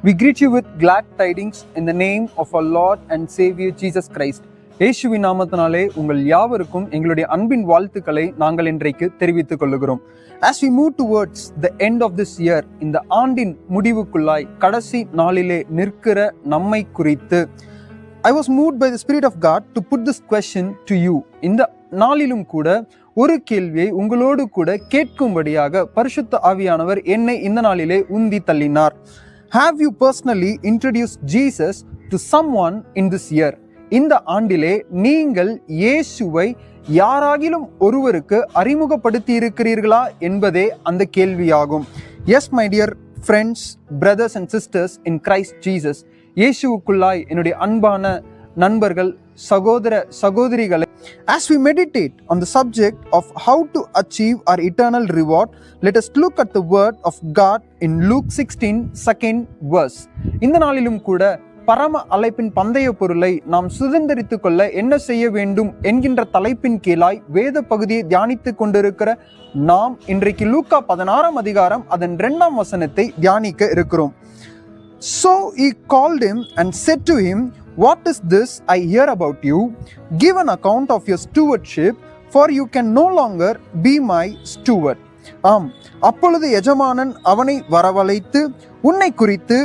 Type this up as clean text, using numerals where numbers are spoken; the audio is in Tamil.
We greet you with glad tidings in the name of our Lord and Savior Jesus Christ. இயேசுவின் நாமத்தினாலே உங்கள் யாவருக்கும் எங்களுடைய அன்பின் வாழ்த்துக்களை நாங்கள் இன்றைக்கு தெரிவித்துக் கொள்கிறோம். As we move towards the end of this year, இந்த ஆண்டின் முடிவுக்குள்ளாய் கடைசி நாளிலே நிற்கிற நம்மை குறித்து I was moved by the Spirit of God to put this question to you. இந்த நாளிலும் கூட ஒரு கேள்வியை உங்களோடு கூட கேட்கும்படியாக பரிசுத்த ஆவியானவர் என்னை இந்த நாளிலே உந்தி தள்ளினார். Have you personally introduced Jesus to someone in this year? இந்த ஆண்டிலே நீங்கள் இயேசுவை யாராகிலும் ஒருவருக்கு அறிமுகப்படுத்தி இருக்கிறீர்களா என்பதே அந்த கேள்வியாகும். Yes, my dear friends, brothers and sisters in Christ Jesus, இயேசுவுக்குள்ளாய் என்னுடைய அன்பான நண்பர்கள், சகோதர சகோதரிகளை, as we meditate on the subject of how to achieve our eternal reward, let us look at the word of God in Luke 16 second verse. இந்த நாளிலும் கூட பரம அழைப்பின் பந்தய பொருளை நாம் சுதந்திரித்துக் கொள்ள என்ன செய்ய வேண்டும் என்கின்ற தலைப்பின் கீழாய் வேத பகுதியை தியானித்துக் கொண்டிருக்கிற நாம் இன்றைக்கு லூக்கா 16 அதிகாரம் அதன் 2ஆம் வசனத்தை தியானிக்க இருக்கிறோம். So he called him and said to him, "What is this I hear about you? Give an account of your stewardship, for you can no longer be my steward." அப்பொழுது எஜமானன் அவனை வரவழைத்து, உன்னை குறித்து